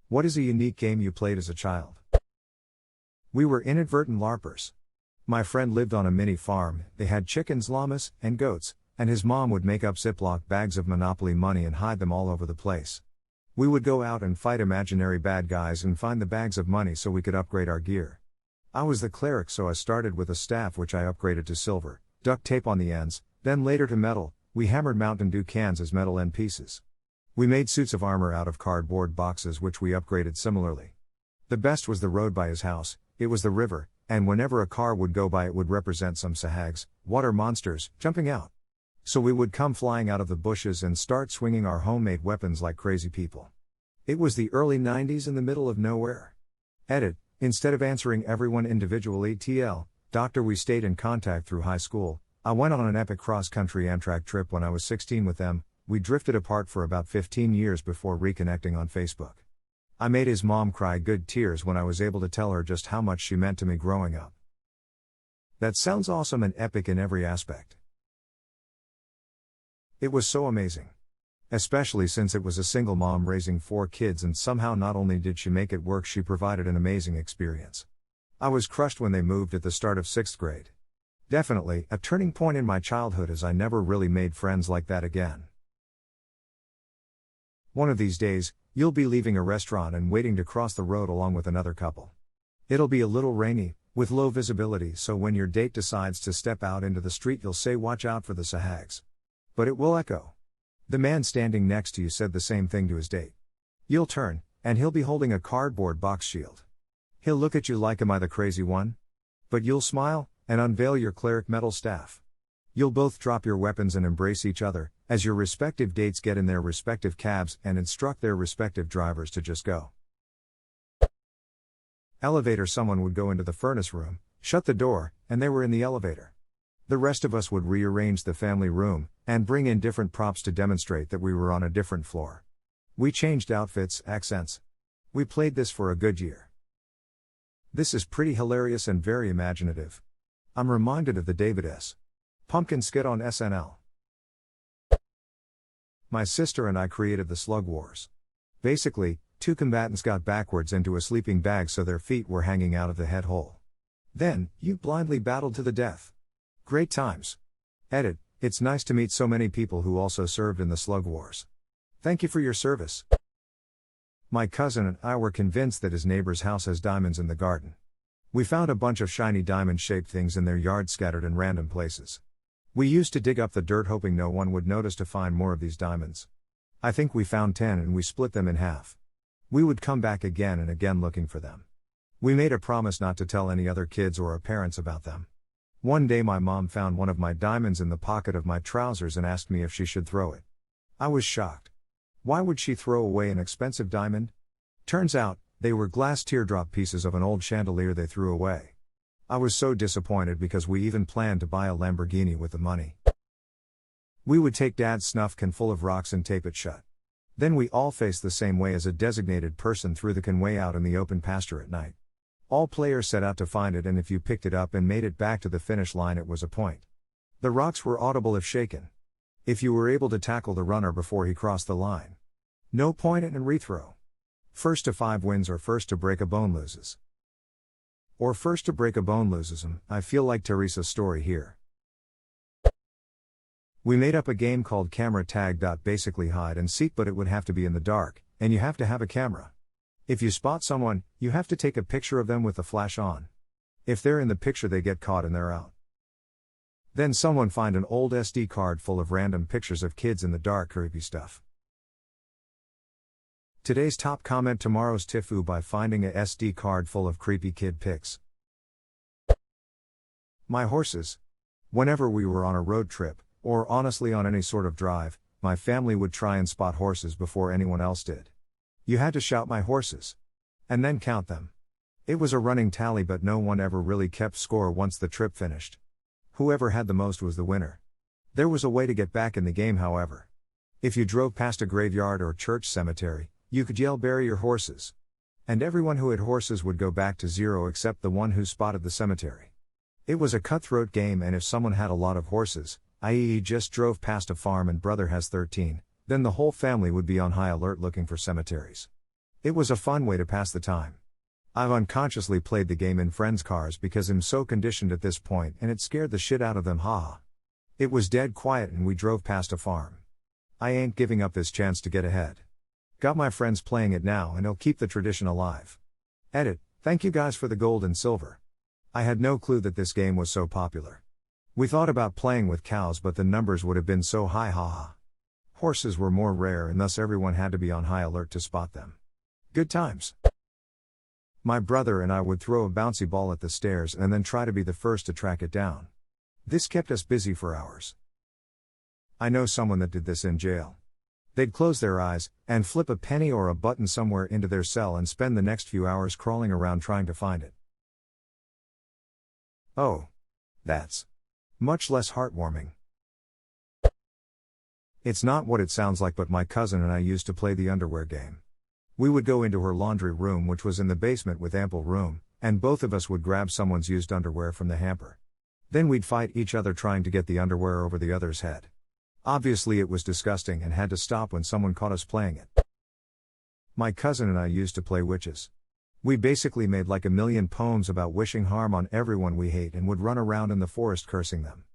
What is a unique game you played as a child? We were inadvertent LARPers. My friend lived on a mini farm, they had chickens, llamas, and goats, and his mom would make up Ziploc bags of Monopoly money and hide them all over the place. We would go out and fight imaginary bad guys and find the bags of money so we could upgrade our gear. I was the cleric, so I started with a staff which I upgraded to silver, duct tape on the ends, then later to metal. We hammered Mountain Dew cans as metal end pieces. We made suits of armor out of cardboard boxes which we upgraded similarly. The best was the road by his house, it was the river, and whenever a car would go by it would represent some sahags, water monsters, jumping out. So we would come flying out of the bushes and start swinging our homemade weapons like crazy people. It was the early 90s in the middle of nowhere. Edit, instead of answering everyone individually Doctor, we stayed in contact through high school. I went on an epic cross-country Amtrak trip when I was 16 with them. We drifted apart for about 15 years before reconnecting on Facebook. I made his mom cry good tears when I was able to tell her just how much she meant to me growing up. That sounds awesome and epic in every aspect. It was so amazing. Especially since it was a single mom raising 4 kids, and somehow not only did she make it work, she provided an amazing experience. I was crushed when they moved at the start of 6th grade. Definitely a turning point in my childhood, as I never really made friends like that again. One of these days, you'll be leaving a restaurant and waiting to cross the road along with another couple. It'll be a little rainy, with low visibility, so when your date decides to step out into the street you'll say watch out for the sahags. But it will echo. The man standing next to you said the same thing to his date. You'll turn, and he'll be holding a cardboard box shield. He'll look at you like, am I the crazy one? But you'll smile, and unveil your cleric metal staff. You'll both drop your weapons and embrace each other, as your respective dates get in their respective cabs and instruct their respective drivers to just go. Elevator. Someone would go into the furnace room, shut the door, and they were in the elevator. The rest of us would rearrange the family room, and bring in different props to demonstrate that we were on a different floor. We changed outfits, accents. We played this for a good year. This is pretty hilarious and very imaginative. I'm reminded of the David S. Pumpkin skit on SNL. My sister and I created the Slug Wars. Basically, 2 combatants got backwards into a sleeping bag so their feet were hanging out of the head hole. Then, you blindly battled to the death. Great times. Edit, it's nice to meet so many people who also served in the Slug Wars. Thank you for your service. My cousin and I were convinced that his neighbor's house has diamonds in the garden. We found a bunch of shiny diamond-shaped things in their yard scattered in random places. We used to dig up the dirt hoping no one would notice to find more of these diamonds. I think we found 10 and we split them in half. We would come back again and again looking for them. We made a promise not to tell any other kids or our parents about them. One day my mom found one of my diamonds in the pocket of my trousers and asked me if she should throw it. I was shocked. Why would she throw away an expensive diamond? Turns out, they were glass teardrop pieces of an old chandelier they threw away. I was so disappointed because we even planned to buy a Lamborghini with the money. We would take Dad's snuff can full of rocks and tape it shut. Then we all faced the same way as a designated person threw the can way out in the open pasture at night. All players set out to find it, and if you picked it up and made it back to the finish line it was a point. The rocks were audible if shaken. If you were able to tackle the runner before he crossed the line. No point and rethrow. First to 5 wins, or first to break a bone loses. Or first to break a bone loses him. I feel like Teresa's story here. We made up a game called camera tag. Basically hide and seek, but it would have to be in the dark, and you have to have a camera. If you spot someone, you have to take a picture of them with the flash on. If they're in the picture they get caught and they're out. Then someone find an old SD card full of random pictures of kids in the dark, creepy stuff. Today's top comment, tomorrow's Tifu by finding a SD card full of creepy kid pics. My horses. Whenever we were on a road trip, or honestly on any sort of drive, my family would try and spot horses before anyone else did. You had to shout my horses. And then count them. It was a running tally, but no one ever really kept score once the trip finished. Whoever had the most was the winner. There was a way to get back in the game, however. If you drove past a graveyard or church cemetery, you could yell bury your horses. And everyone who had horses would go back to 0 except the one who spotted the cemetery. It was a cutthroat game, and if someone had a lot of horses, i.e. he just drove past a farm and brother has 13, then the whole family would be on high alert looking for cemeteries. It was a fun way to pass the time. I've unconsciously played the game in friends' cars because I'm so conditioned at this point and it scared the shit out of them, haha. It was dead quiet and we drove past a farm. I ain't giving up this chance to get ahead. Got my friends playing it now and it'll keep the tradition alive. Edit, thank you guys for the gold and silver. I had no clue that this game was so popular. We thought about playing with cows but the numbers would have been so high, haha. Horses were more rare and thus everyone had to be on high alert to spot them. Good times. My brother and I would throw a bouncy ball at the stairs and then try to be the first to track it down. This kept us busy for hours. I know someone that did this in jail. They'd close their eyes, and flip a penny or a button somewhere into their cell and spend the next few hours crawling around trying to find it. Oh. That's much less heartwarming. It's not what it sounds like, but my cousin and I used to play the underwear game. We would go into her laundry room, which was in the basement with ample room, and both of us would grab someone's used underwear from the hamper. Then we'd fight each other trying to get the underwear over the other's head. Obviously it was disgusting and had to stop when someone caught us playing it. My cousin and I used to play witches. We basically made like a million poems about wishing harm on everyone we hate and would run around in the forest cursing them.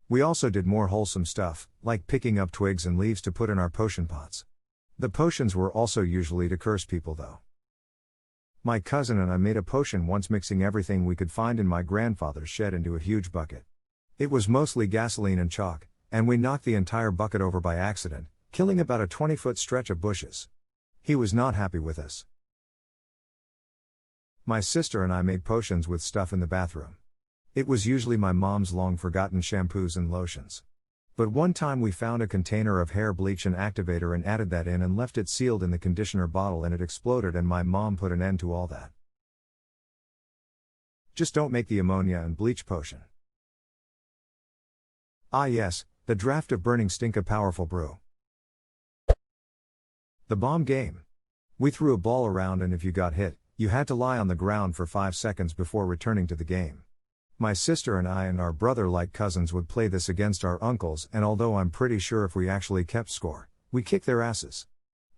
We also did more wholesome stuff, like picking up twigs and leaves to put in our potion pots. The potions were also usually to curse people though. My cousin and I made a potion once mixing everything we could find in my grandfather's shed into a huge bucket. It was mostly gasoline and chalk, and we knocked the entire bucket over by accident, killing about a 20-foot stretch of bushes. He was not happy with us. My sister and I made potions with stuff in the bathroom. It was usually my mom's long-forgotten shampoos and lotions. But one time we found a container of hair bleach and activator and added that in and left it sealed in the conditioner bottle and it exploded and my mom put an end to all that. Just don't make the ammonia and bleach potion. Ah yes, the draft of burning stink, a powerful brew. The bomb game. We threw a ball around and if you got hit, you had to lie on the ground for 5 seconds before returning to the game. My sister and I and our brother, like cousins, would play this against our uncles, and although I'm pretty sure if we actually kept score, we kicked their asses.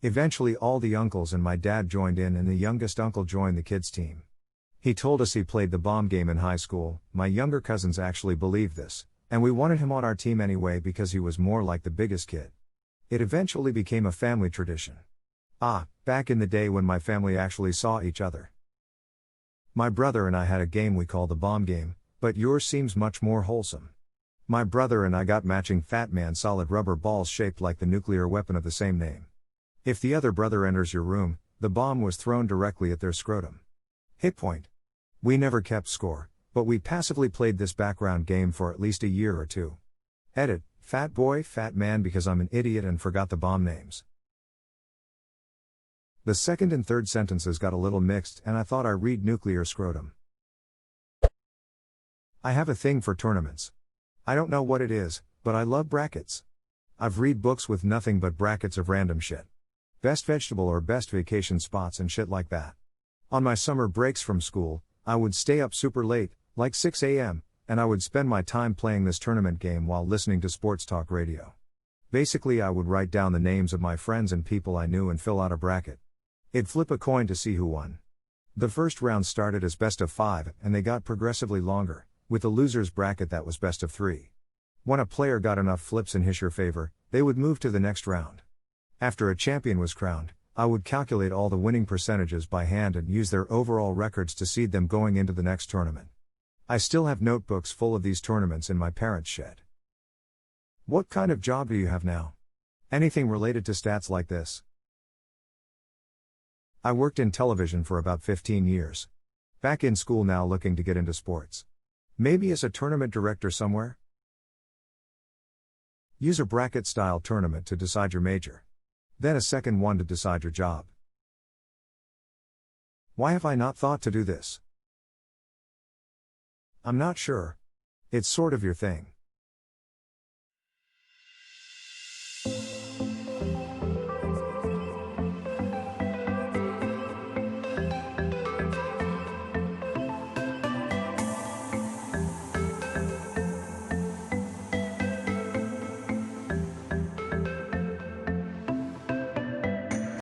Eventually all the uncles and my dad joined in and the youngest uncle joined the kids' team. He told us he played the bomb game in high school. My younger cousins actually believed this, and we wanted him on our team anyway because he was more like the biggest kid. It eventually became a family tradition. Back in the day when my family actually saw each other. My brother and I had a game we called the bomb game, but yours seems much more wholesome. My brother and I got matching Fat Man solid rubber balls shaped like the nuclear weapon of the same name. If the other brother enters your room, the bomb was thrown directly at their scrotum. Hit point. We never kept score, but we passively played this background game for at least a year or two. Edit, Fat Boy, Fat Man, because I'm an idiot and forgot the bomb names. The second and third sentences got a little mixed and I thought I read nuclear scrotum. I have a thing for tournaments. I don't know what it is, but I love brackets. I've read books with nothing but brackets of random shit. Best vegetable or best vacation spots and shit like that. On my summer breaks from school, I would stay up super late, like 6 a.m., and I would spend my time playing this tournament game while listening to sports talk radio. Basically I would write down the names of my friends and people I knew and fill out a bracket. It'd flip a coin to see who won. The first round started as best of 5 and they got progressively longer, with the loser's bracket that was best of 3. When a player got enough flips in his or her favor, they would move to the next round. After a champion was crowned, I would calculate all the winning percentages by hand and use their overall records to seed them going into the next tournament. I still have notebooks full of these tournaments in my parents' shed. What kind of job do you have now? Anything related to stats like this? I worked in television for about 15 years. Back in school now looking to get into sports. Maybe as a tournament director somewhere? Use a bracket-style tournament to decide your major. Then a second one to decide your job. Why have I not thought to do this? I'm not sure. It's sort of your thing.